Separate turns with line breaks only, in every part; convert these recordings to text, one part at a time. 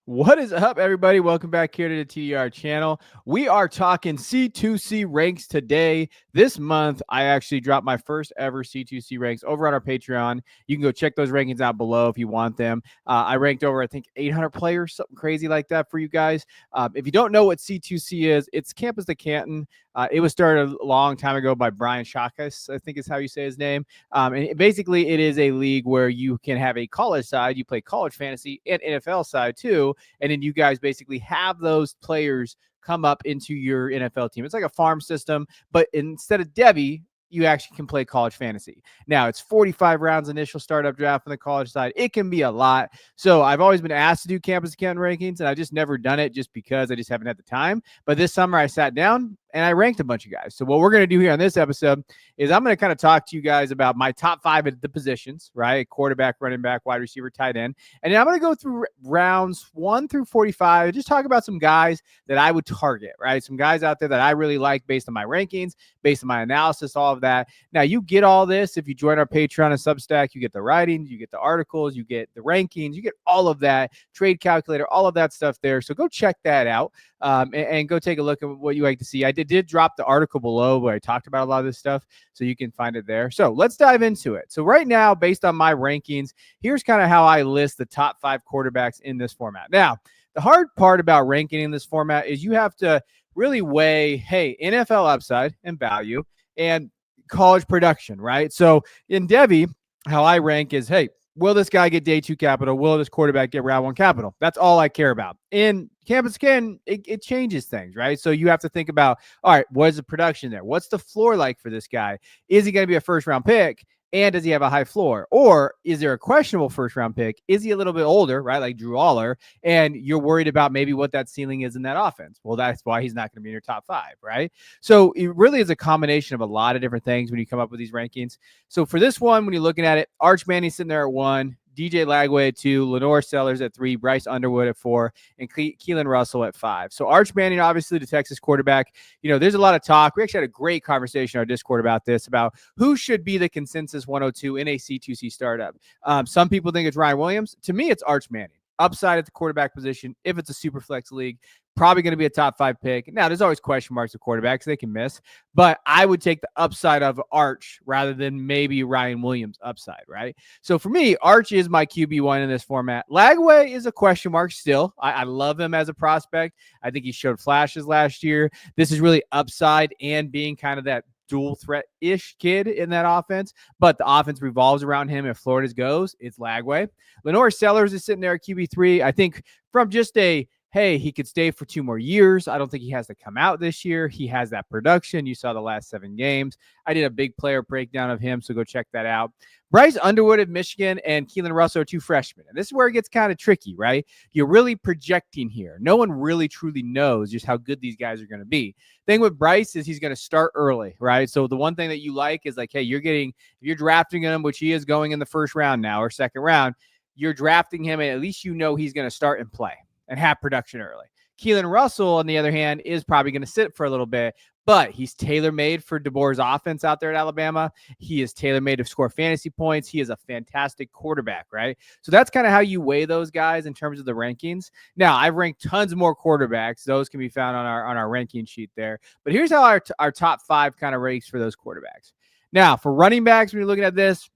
What is up, everybody? Welcome back here to the TDR channel. We are talking C2C ranks today. This month, I actually dropped my first ever C2C ranks over on our Patreon. You can go check those rankings out below if you want them. I ranked over, I think, 800 players, something crazy like that for you guys. If you don't know what C2C is, it's Campus to Canton. It was started a long time ago by Brian Shakas, I think is how you say his name. And basically, it is a league where you can have a college side. You play college fantasy and NFL side too. And then you guys basically have those players come up into your NFL team. It's like a farm system, but instead of Devy, you actually can play college fantasy. Now, it's 45 rounds initial startup draft on the college side. It can be a lot. So I've always been asked to do campus account rankings, and I've just never done it just because I just haven't had the time. But this summer I sat down and I ranked a bunch of guys. So what we're going to do here on this episode is I'm going to kind of talk to you guys about my top 5 at the positions, right? Quarterback, running back, wide receiver, tight end. And then I'm going to go through rounds 1 through 45, just talk about some guys that I would target, right? Some guys out there that I really like based on my rankings, based on my analysis, all of that. Now, you get all this if you join our Patreon and Substack. You get the writings, you get the articles, you get the rankings, you get all of that, trade calculator, all of that stuff there. So go check that out. And go take a look at what you like to see. I did drop the article below where I talked about a lot of this stuff, so you can find it there. So let's dive into it. So right now, based on my rankings, here's kind of how I list the top 5 quarterbacks in this format. Now, the hard part about ranking in this format is you have to really weigh, hey, NFL upside and value and college production, right? So in Devy, how I rank is, hey, will this guy get day 2 capital? Will this quarterback get round 1 capital? That's all I care about. In Campus Can, it changes things, right? So you have to think about, all right, what is the production there? What's the floor like for this guy? Is he going to be a first-round pick? And does he have a high floor? Or is there a questionable first-round pick? Is he a little bit older, right, like Drew Aller, and you're worried about maybe what that ceiling is in that offense? Well, that's why he's not going to be in your top 5, right? So it really is a combination of a lot of different things when you come up with these rankings. So for this one, when you're looking at it, Arch Manning sitting there at 1, DJ Lagway at 2, Lenore Sellers at 3, Bryce Underwood at 4, and Keelan Russell at 5. So Arch Manning, obviously the Texas quarterback. You know, there's a lot of talk. We actually had a great conversation on our Discord about this, about who should be the consensus 102 in a C2C startup. Some people think it's Ryan Williams. To me, it's Arch Manning. Upside at the quarterback position, if it's a super flex league, probably going to be a top 5 pick. Now, there's always question marks with quarterbacks. They can miss. But I would take the upside of Arch rather than maybe Ryan Williams' upside, right? So for me, Arch is my QB1 in this format. Lagway is a question mark still. I love him as a prospect. I think he showed flashes last year. This is really upside and being kind of that dual threat-ish kid in that offense, but the offense revolves around him. If Florida's goes, it's Lagway. Lenore Sellers is sitting there at QB3. I think from just a, hey, he could stay for 2 more years. I don't think he has to come out this year. He has that production. You saw the last 7 games. I did a big player breakdown of him, so go check that out. Bryce Underwood of Michigan and Keelan Russell are 2 freshmen. And this is where it gets kind of tricky, right? You're really projecting here. No one really truly knows just how good these guys are going to be. Thing with Bryce is he's going to start early, right? So the one thing that you like is like, hey, if you're drafting him, which he is going in the 1st round now or 2nd round, you're drafting him and at least you know he's going to start and play and have production early. Keelan Russell, on the other hand, is probably going to sit for a little bit, but he's tailor-made for DeBoer's offense out there at Alabama. He is tailor-made to score fantasy points. He is a fantastic quarterback, right? So that's kind of how you weigh those guys in terms of the rankings. Now, I've ranked tons more quarterbacks. Those can be found on our ranking sheet there. But here's how our top 5 kind of ranks for those quarterbacks. Now, for running backs, when you're looking at this,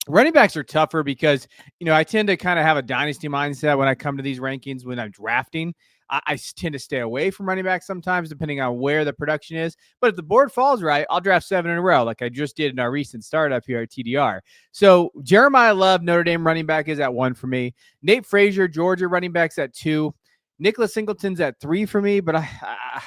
running backs are tougher because, you know, I tend to kind of have a dynasty mindset when I come to these rankings when I'm drafting. I tend to stay away from running backs sometimes, depending on where the production is. But if the board falls right, I'll draft 7 in a row, like I just did in our recent startup here at TDR. So Jeremiah Love, Notre Dame running back, is at 1 for me. Nate Frazier, Georgia running back's at 2. Nicholas Singleton's at 3 for me, but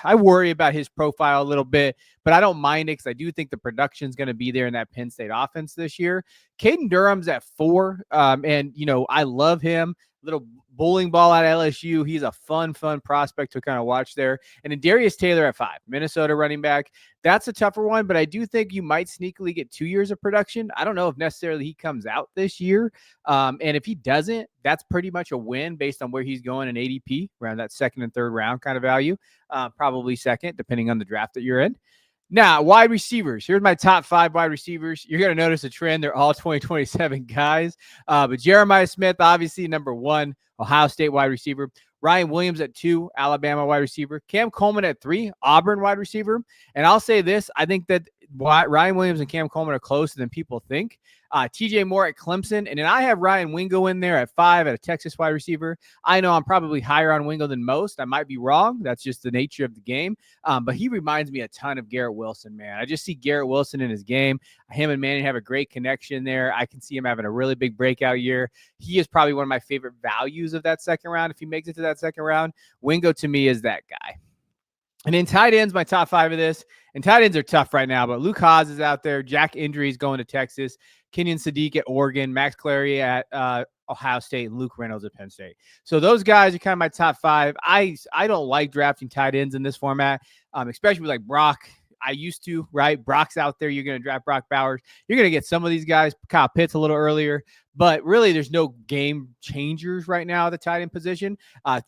I worry about his profile a little bit, but I don't mind it because I do think the production's going to be there in that Penn State offense this year. Caden Durham's at 4, and, you know, I love him. Little bowling ball at LSU. He's a fun prospect to kind of watch there. And then Darius Taylor at 5, Minnesota running back. That's a tougher one, but I do think you might sneakily get 2 years of production. I don't know if necessarily he comes out this year. And if he doesn't, that's pretty much a win based on where he's going in ADP, around that 2nd and 3rd round kind of value. Probably 2nd, depending on the draft that you're in. Now, wide receivers. Here's my top 5 wide receivers. You're going to notice a trend. They're all 2027 guys. But Jeremiah Smith, obviously, number 1, Ohio State wide receiver. Ryan Williams at 2, Alabama wide receiver. Cam Coleman at 3, Auburn wide receiver. And I'll say this, I think that Ryan Williams and Cam Coleman are closer than people think. TJ Moore at Clemson. And then I have Ryan Wingo in there at 5 at a Texas wide receiver. I know I'm probably higher on Wingo than most. I might be wrong. That's just the nature of the game. But he reminds me a ton of Garrett Wilson, man. I just see Garrett Wilson in his game. Him and Manning have a great connection there. I can see him having a really big breakout year. He is probably one of my favorite values of that second round. If he makes it to that second round, Wingo to me is that guy. And in tight ends, my top 5 of this. And tight ends are tough right now, but Luke Haas is out there. Jack Injuries going to Texas. Kenyon Sadiq at Oregon. Max Clary at Ohio State. And Luke Reynolds at Penn State. So those guys are kind of my top 5. I don't like drafting tight ends in this format, especially with like Brock. I used to, right? Brock's out there. You're going to draft Brock Bowers. You're going to get some of these guys. Kyle Pitts a little earlier. But really, there's no game changers right now at the tight end position.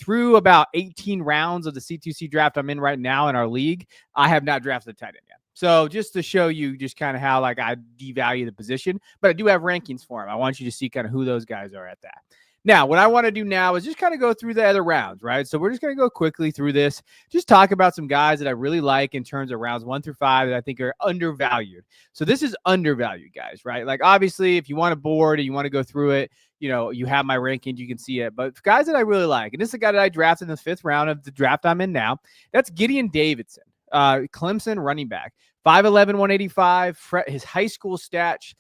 Through about 18 rounds of the C2C draft I'm in right now in our league, I have not drafted a tight end yet. So just to show you just kind of how like I devalue the position, but I do have rankings for him. I want you to see kind of who those guys are at that. Now, what I want to do now is just kind of go through the other rounds, right? So we're just going to go quickly through this, just talk about some guys that I really like in terms of rounds 1 through 5 that I think are undervalued. So this is undervalued, guys, right? Like obviously, if you want a board and you want to go through it, you know, you have my rankings, you can see it. But guys that I really like, and this is a guy that I drafted in the 5th round of the draft I'm in now, that's Gideon Davidson, Clemson running back. 5'11", 185, his high school stats.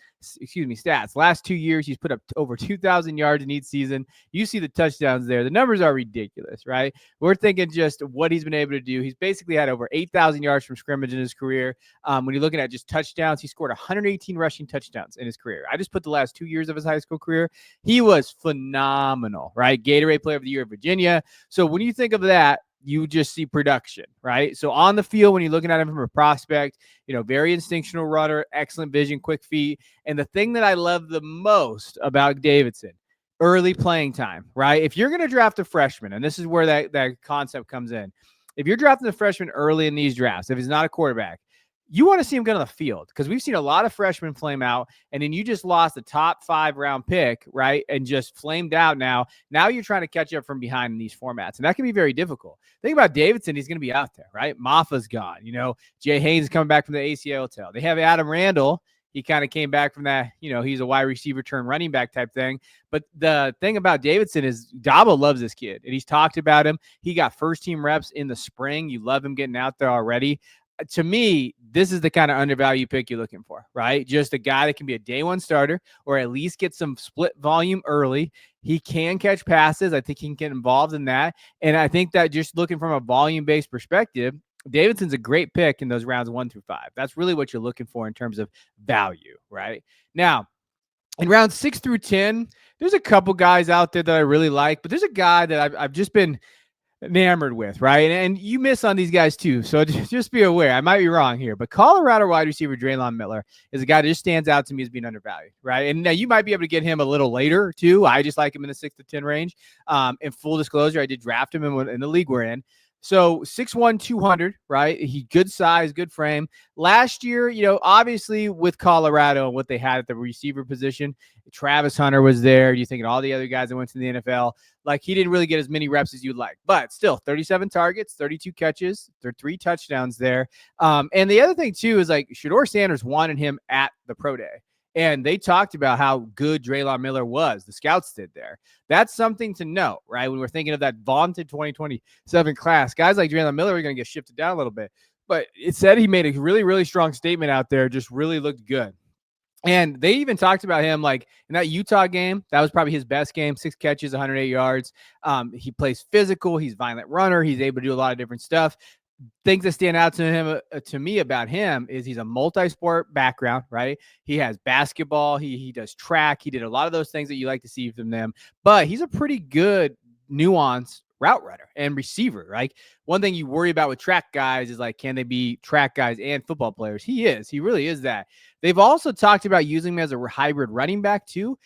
Last 2 years, he's put up over 2,000 yards in each season. You see the touchdowns there. The numbers are ridiculous, right? We're thinking just what he's been able to do. He's basically had over 8,000 yards from scrimmage in his career. When you're looking at just touchdowns, he scored 118 rushing touchdowns in his career. I just put the last 2 years of his high school career. He was phenomenal, right? Gatorade Player of the Year at Virginia. So when you think of that, you just see production, right? So on the field, when you're looking at him from a prospect, you know, very instinctual runner, excellent vision, quick feet. And the thing that I love the most about Davidson, early playing time, right? If you're going to draft a freshman, and this is where that concept comes in. If you're drafting a freshman early in these drafts, if he's not a quarterback, you want to see him get on the field because we've seen a lot of freshmen flame out, and then you just lost the top 5 round pick, right? And just flamed out now. Now you're trying to catch up from behind in these formats, and that can be very difficult. Think about Davidson. He's going to be out there, right? Maffa's gone. You know, Jay Haynes is coming back from the ACL tail. They have Adam Randall. He kind of came back from that, you know, he's a wide receiver turn running back type thing. But the thing about Davidson is Dabo loves this kid, and he's talked about him. He got first team reps in the spring. You love him getting out there already. To me, this is the kind of undervalued pick you're looking for, right? Just a guy that can be a day 1 starter or at least get some split volume early. He can catch passes. I think he can get involved in that. And I think that just looking from a volume-based perspective, Davidson's a great pick in those rounds 1 through 5. That's really what you're looking for in terms of value, right? Now, in rounds 6 through 10, there's a couple guys out there that I really like, but there's a guy that I've just been enamored with, right? And you miss on these guys too. So just be aware. I might be wrong here, but Colorado wide receiver Draylon Miller is a guy that just stands out to me as being undervalued, right? And now you might be able to get him a little later too. I just like him in the 6 to 10 range. In full disclosure, I did draft him in the league we're in. So 6'1", 200, right? He good size, good frame. Last year, you know, obviously with Colorado and what they had at the receiver position, Travis Hunter was there. You thinking all the other guys that went to the NFL, like he didn't really get as many reps as you'd like, but still 37 targets, 32 catches, there are 3 touchdowns there. And the other thing too is like Shedeur Sanders wanted him at the pro day. And they talked about how good Draylon Miller was. The scouts did there. That's something to note, right? When we're thinking of that vaunted 2027 class, guys like Draylon Miller are going to get shifted down a little bit. But it said he made a really, really strong statement out there, just really looked good. And they even talked about him like in that Utah game. That was probably his best game, 6 catches, 108 yards. He plays physical. He's a violent runner. He's able to do a lot of different stuff. Things that stand out to him, to me about him is he's a multi-sport background, right? He has basketball. He does track. He did a lot of those things that you like to see from them, but he's a pretty good nuanced route runner and receiver. Like one thing you worry about with track guys is like, can they be track guys and football players? He really is that. They've also talked about using him as a hybrid running back too.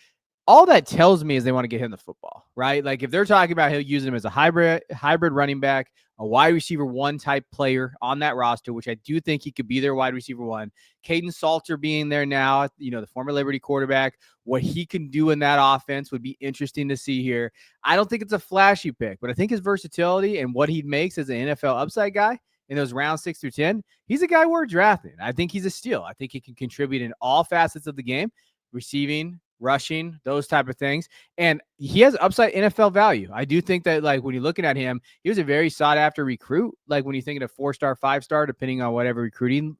all that tells me is they want to get him the football, right? Like if they're talking about using him as a hybrid running back, a wide receiver one type player on that roster, which I do think he could be their wide receiver one. Caden Salter being there now, the former Liberty quarterback, what he can do in that offense would be interesting to see here. I don't think it's a flashy pick, but I think his versatility and what he makes as an NFL upside guy in those rounds 6 through 10, he's a guy worth drafting. I think he's a steal. I think he can contribute in all facets of the game, receiving, rushing, those type of things. And he has upside NFL value. I do think that, like, when you're looking at him, he was a very sought after recruit. Like when you think of 4-star, 5-star, depending on whatever recruiting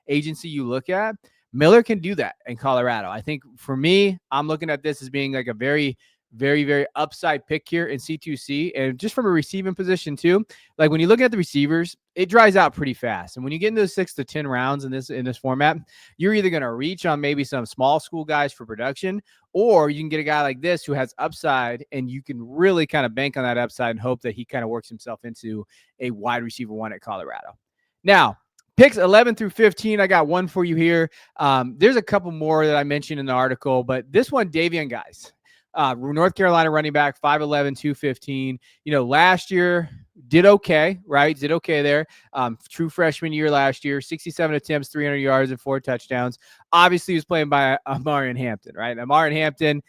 agency you look at, Miller can do that in Colorado. I think for me, I'm looking at this as being like a very, very, very upside pick here in C2C. And just from a receiving position too, like when you look at the receivers, it dries out pretty fast. And when you get into the 6 to 10 rounds in this format, you're either going to reach on maybe some small school guys for production, or you can get a guy like this who has upside, and you can really kind of bank on that upside and hope that he kind of works himself into a wide receiver one at Colorado. Now, picks 11 through 15, I got one for you here. There's a couple more that I mentioned in the article, but this one, Davion Guys. North Carolina running back, 5'11", 215. Last year did okay, right? Did okay there. True freshman year last year, 67 attempts, 300 yards, and 4 touchdowns. Obviously, he was playing by Amarian Hampton, right? Amarian Hampton,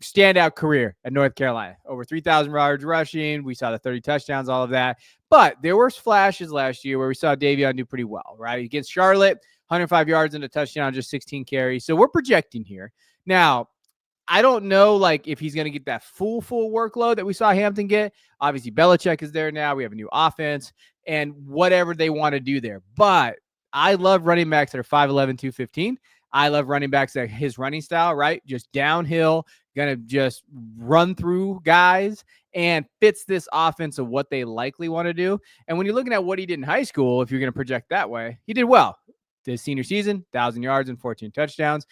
standout career at North Carolina. Over 3,000 yards rushing. We saw the 30 touchdowns, all of that. But there were flashes last year where we saw Davion do pretty well, right? Against Charlotte, 105 yards and a touchdown, just 16 carries. So we're projecting here. Now, I don't know, like, if he's going to get that full workload that we saw Hampton get. Obviously, Belichick is there now. We have a new offense and whatever they want to do there. But I love running backs that are 5'11", 215. I love running backs that his running style, right? Just downhill, going to just run through guys and fits this offense of what they likely want to do. And when you're looking at what he did in high school, if you're going to project that way, he did well. His senior season, 1,000 yards and 14 touchdowns.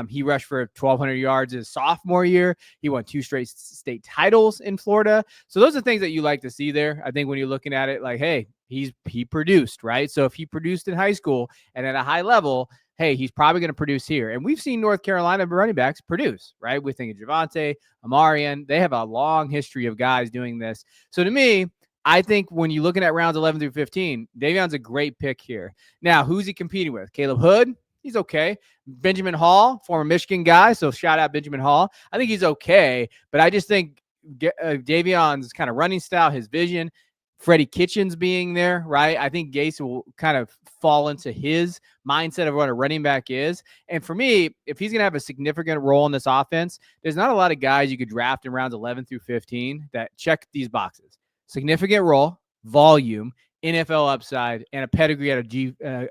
He rushed for 1,200 yards his sophomore year. He won 2 straight state titles in Florida. So those are things that you like to see there. I think when you're looking at it, like, hey, he produced, right? So if he produced in high school and at a high level, hey, he's probably going to produce here. And we've seen North Carolina running backs produce, right? We think of Javonte, Amarian. They have a long history of guys doing this. So to me, I think when you're looking at rounds 11 through 15, Davion's a great pick here. Now, who's he competing with? Caleb Hood, he's okay. Benjamin Hall, former Michigan guy, so shout out Benjamin Hall. I think he's okay, but I just think Davion's kind of running style, his vision, Freddie Kitchens being there, right? I think Gase will kind of fall into his mindset of what a running back is. And for me, if he's going to have a significant role in this offense, there's not a lot of guys you could draft in rounds 11 through 15 that check these boxes. Significant role, volume, NFL upside, and a pedigree at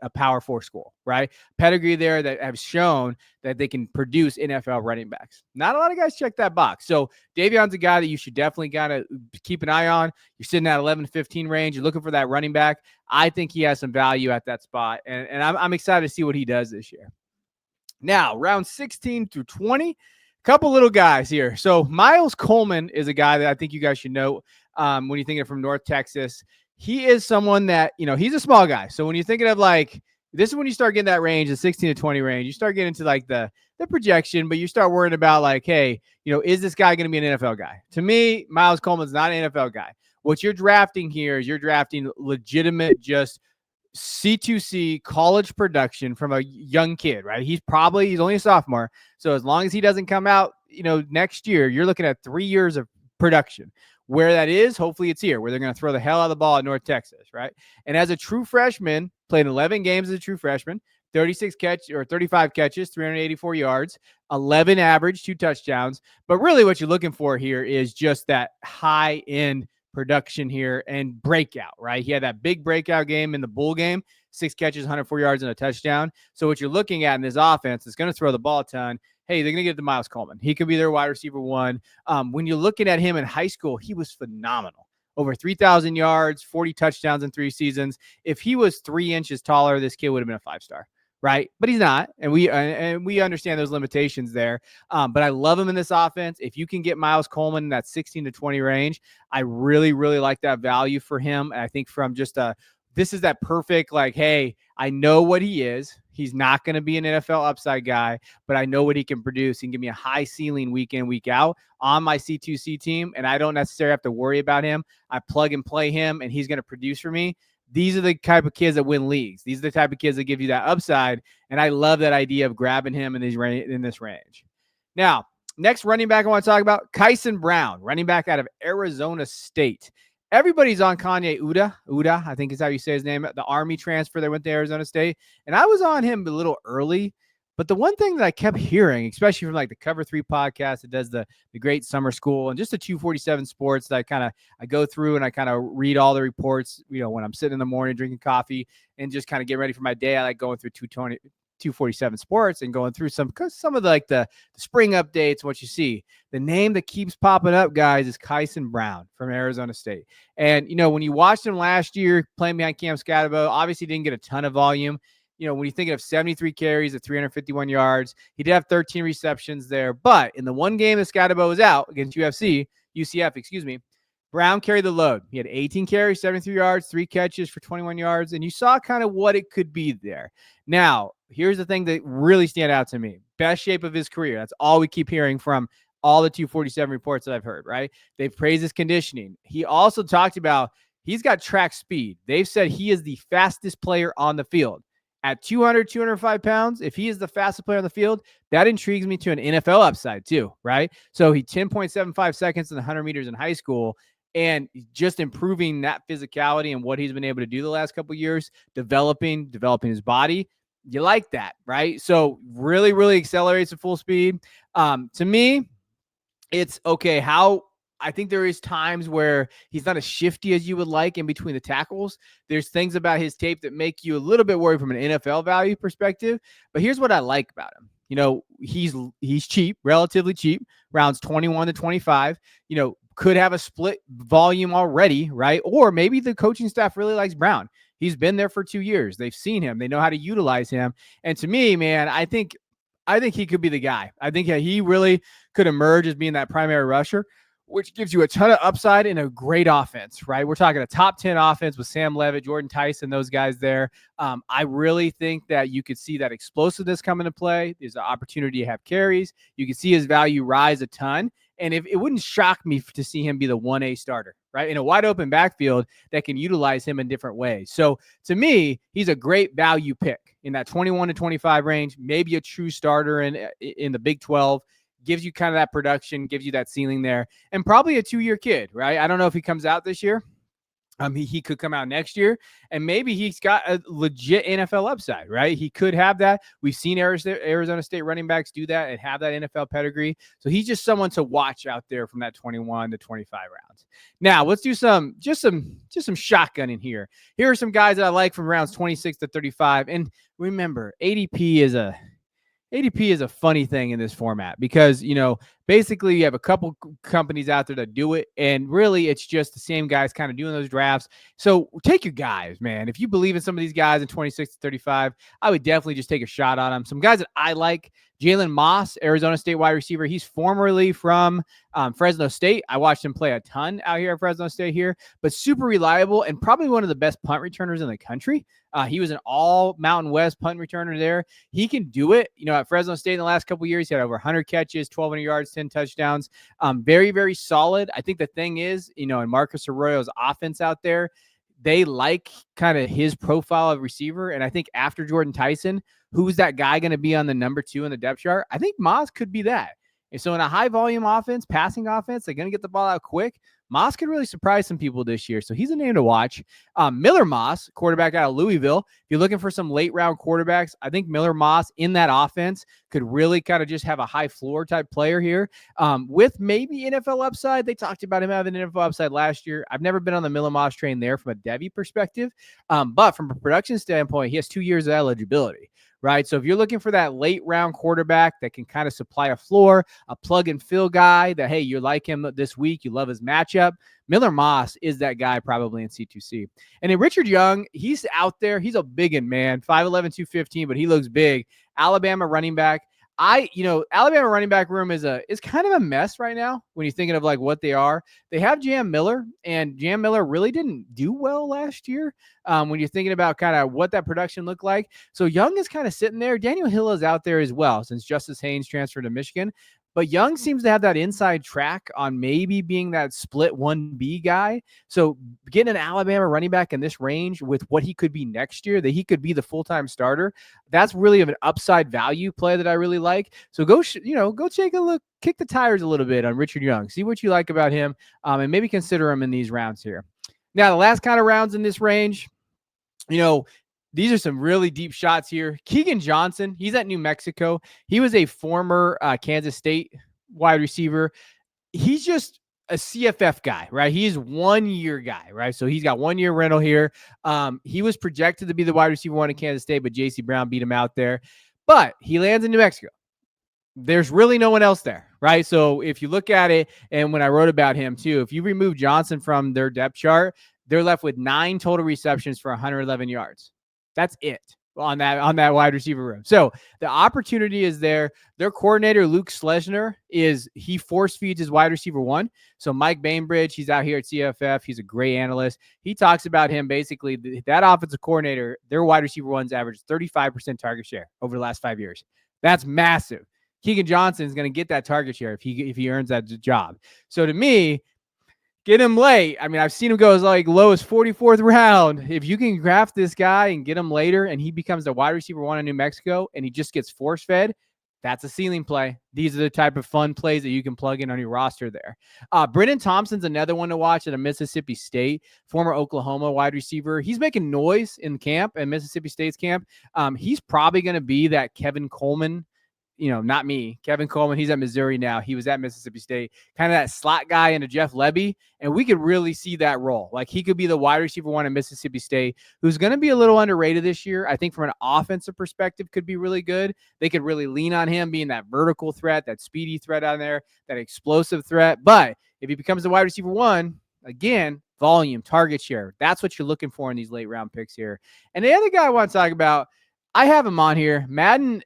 a Power 4 school, right? Pedigree there that have shown that they can produce NFL running backs. Not a lot of guys check that box. So Davion's a guy that you should definitely gotta keep an eye on. You're sitting at 11 to 15 range. You're looking for that running back. I think he has some value at that spot, and I'm excited to see what he does this year. Now, round 16 through 20, couple little guys here. So Miles Coleman is a guy that I think you guys should know when you're thinking from North Texas. He is someone that, he's a small guy. So when you're thinking of like, this is when you start getting that range, the 16 to 20 range, you start getting into like the projection, but you start worrying about like, hey, is this guy going to be an NFL guy? To me, Miles Coleman's not an NFL guy. What you're drafting here is you're drafting legitimate, just C2C college production from a young kid, right? He's only a sophomore. So as long as he doesn't come out, next year, you're looking at 3 years of production. Where that is, hopefully it's here, where they're going to throw the hell out of the ball at North Texas, right? And as a true freshman, played 11 games as a true freshman, 35 catches, 384 yards, 11 average, 2 touchdowns. But really what you're looking for here is just that high-end production here and breakout, right? He had that big breakout game in the bowl game, 6 catches, 104 yards, and a touchdown. So what you're looking at in this offense is going to throw the ball a ton. Hey, they're going to get to Miles Coleman. He could be their wide receiver one. When you're looking at him in high school, he was phenomenal. Over 3,000 yards, 40 touchdowns in 3 seasons. If he was 3 inches taller, this kid would have been a 5-star, right? But he's not, and we understand those limitations there. But I love him in this offense. If you can get Miles Coleman in that 16 to 20 range, I really, really like that value for him. And I think from just this is that perfect, like, hey, I know what he is. He's not going to be an NFL upside guy, but I know what he can produce. He can give me a high ceiling week in, week out on my C2C team, and I don't necessarily have to worry about him. I plug and play him, and he's going to produce for me. These are the type of kids that win leagues. These are the type of kids that give you that upside, and I love that idea of grabbing him in this range. Now, next running back I want to talk about, Kyson Brown, running back out of Arizona State. Everybody's on Kanye Uda, I think is how you say his name, the Army transfer that went to Arizona State. And I was on him a little early. But the one thing that I kept hearing, especially from like the Cover 3 podcast that does the great summer school and just the 247 Sports that I go through and I kind of read all the reports, when I'm sitting in the morning drinking coffee and just kind of get ready for my day. I like going through 247 Sports and going through some of the spring updates, what you see. The name that keeps popping up, guys, is Kyson Brown from Arizona State. And, when you watched him last year playing behind Cam Scatterbo, obviously didn't get a ton of volume. When you're thinking of 73 carries at 351 yards, he did have 13 receptions there. But in the one game that Scatterbo was out against UCF, Brown carried the load. He had 18 carries, 73 yards, 3 catches for 21 yards, and you saw kind of what it could be there. Now, here's the thing that really stand out to me. Best shape of his career. That's all we keep hearing from all the 247 reports that I've heard, right? They've praised his conditioning. He also talked about he's got track speed. They've said he is the fastest player on the field. At 200, 205 pounds, if he is the fastest player on the field, that intrigues me to an NFL upside too, right? So he 10.75 seconds in the 100 meters in high school, and just improving that physicality and what he's been able to do the last couple of years, developing his body. You like that, right? So really, really accelerates at full speed. To me, it's okay. I think there is times where he's not as shifty as you would like in between the tackles. There's things about his tape that make you a little bit worried from an NFL value perspective. But here's what I like about him. He's cheap, relatively cheap, rounds 21 to 25. Could have a split volume already, right? Or maybe the coaching staff really likes Brown. He's been there for 2 years. They've seen him. They know how to utilize him. And to me, man, I think he could be the guy. I think he really could emerge as being that primary rusher, which gives you a ton of upside in a great offense, right? We're talking a top 10 offense with Sam Levitt, Jordan Tyson, those guys there. I really think that you could see that explosiveness come into play. There's an opportunity to have carries. You can see his value rise a ton. And if it wouldn't shock me to see him be the 1A starter, right? In a wide open backfield that can utilize him in different ways. So to me, he's a great value pick in that 21 to 25 range, maybe a true starter in the Big 12. Gives you kind of that production, gives you that ceiling there, and probably a 2-year kid, right? I don't know if he comes out this year. He could come out next year, and maybe he's got a legit NFL upside, right? He could have that. We've seen Arizona State running backs do that and have that NFL pedigree. So he's just someone to watch out there from that 21 to 25 rounds. Now let's do some shotgunning here. Here are some guys that I like from rounds 26 to 35. And remember, ADP is a funny thing in this format because, basically you have a couple companies out there that do it, and really it's just the same guys kind of doing those drafts. So take your guys, man. If you believe in some of these guys in 26 to 35, I would definitely just take a shot on them. Some guys that I like, Jalen Moss, Arizona State wide receiver. He's formerly from Fresno State. I watched him play a ton out here at Fresno State here, but super reliable and probably one of the best punt returners in the country. He was an all Mountain West punt returner there. He can do it. At Fresno State in the last couple of years, he had over 100 catches, 1,200 yards, 10 touchdowns. Very, very solid. I think the thing is, in Marcus Arroyo's offense out there, they like kind of his profile of receiver. And I think after Jordan Tyson, who's that guy going to be on the number 2 in the depth chart? I think Moss could be that. And so in a high volume offense, passing offense, they're going to get the ball out quick. Moss could really surprise some people this year. So he's a name to watch. Miller Moss, quarterback out of Louisville. If you're looking for some late round quarterbacks, I think Miller Moss in that offense could really kind of just have a high floor type player here with maybe NFL upside. They talked about him having an NFL upside last year. I've never been on the Miller Moss train there from a Devy perspective. But from a production standpoint, he has 2 years of eligibility. Right. So if you're looking for that late round quarterback that can kind of supply a floor, a plug and fill guy that, hey, you like him this week, you love his matchup, Miller Moss is that guy probably in C2C. And then Richard Young, he's out there. He's a biggin, man, 5'11", 215, but he looks big. Alabama running back. Alabama running back room is kind of a mess right now when you're thinking of like what they are. They have Jam Miller, and Jam Miller really didn't do well last year. When you're thinking about kind of what that production looked like. So Young is kind of sitting there. Daniel Hill is out there as well since Justice Haynes transferred to Michigan. But Young seems to have that inside track on maybe being that split 1B guy. So getting an Alabama running back in this range with what he could be next year, that he could be the full-time starter, that's really of an upside value play that I really like. So go take a look, kick the tires a little bit on Richard Young, see what you like about him, and maybe consider him in these rounds here. Now, the last kind of rounds in this range, these are some really deep shots here. Keegan Johnson, he's at New Mexico. He was a former Kansas State wide receiver. He's just a CFF guy, right? He's 1 year guy, right? So he's got 1 year rental here. He was projected to be the wide receiver one in Kansas State, but JC Brown beat him out there. But he lands in New Mexico. There's really no one else there, right? So if you look at it, and when I wrote about him too, if you remove Johnson from their depth chart, they're left with 9 total receptions for 111 yards. That's it on that wide receiver room. So the opportunity is there. Their coordinator, Luke Schlesner, he force feeds his wide receiver one. So Mike Bainbridge, he's out here at CFF. He's a great analyst. He talks about him basically, that offensive coordinator, their wide receiver ones averaged 35% target share over the last 5 years. That's massive. Keegan Johnson is going to get that target share if he earns that job. So to me, get him late. I mean, I've seen him go as like low as 44th round. If you can draft this guy and get him later and he becomes the wide receiver one in New Mexico and he just gets force fed, that's a ceiling play. These are the type of fun plays that you can plug in on your roster there. Brennan Thompson's another one to watch at a Mississippi State, former Oklahoma wide receiver. He's making noise in camp and Mississippi State's camp. He's probably going to be that Kevin Coleman, not me, Kevin Coleman. He's at Missouri now. He was at Mississippi State, kind of that slot guy into Jeff Lebby. And we could really see that role. Like he could be the wide receiver one in Mississippi State, who's going to be a little underrated this year. I think from an offensive perspective could be really good. They could really lean on him being that vertical threat, that speedy threat on there, that explosive threat. But if he becomes the wide receiver one, again, volume, target share, that's what you're looking for in these late round picks here. And the other guy I want to talk about, I have him on here, Madden.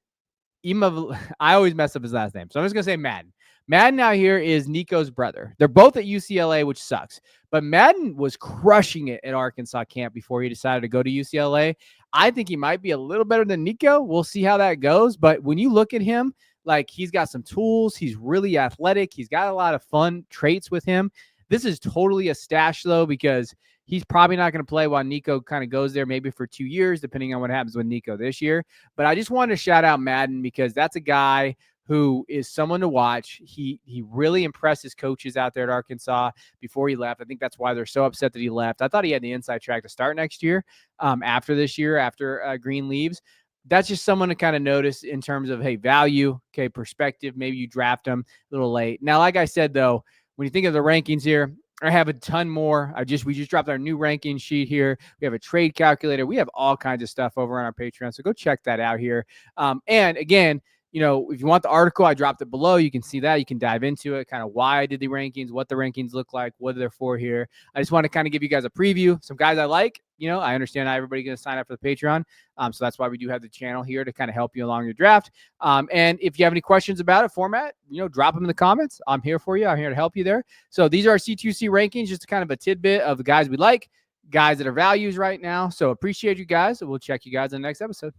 I always mess up his last name, so I'm just going to say Madden. Madden out here is Nico's brother. They're both at UCLA, which sucks. But Madden was crushing it at Arkansas camp before he decided to go to UCLA. I think he might be a little better than Nico. We'll see how that goes. But when you look at him, like he's got some tools. He's really athletic. He's got a lot of fun traits with him. This is totally a stash, though, because he's probably not going to play while Nico kind of goes there maybe for 2 years, depending on what happens with Nico this year. But I just wanted to shout out Madden because that's a guy who is someone to watch. He really impressed his coaches out there at Arkansas before he left. I think that's why they're so upset that he left. I thought he had the inside track to start next year, after this year, after Green leaves. That's just someone to kind of notice in terms of, hey, value, okay, perspective. Maybe you draft him a little late. Now, like I said, though, when you think of the rankings here, I have a ton more. We just dropped our new ranking sheet here. We have a trade calculator. We have all kinds of stuff over on our Patreon. So go check that out here. And again, if you want the article, I dropped it below. You can see that. You can dive into it, kind of why I did the rankings, what the rankings look like, what they're for here. I just want to kind of give you guys a preview. Some guys I like. I understand not everybody's going to sign up for the Patreon. So that's why we do have the channel here to kind of help you along your draft. And if you have any questions about it, format, drop them in the comments. I'm here for you. I'm here to help you there. So these are our C2C rankings, just kind of a tidbit of the guys we like, guys that are values right now. So appreciate you guys. We'll check you guys in the next episode.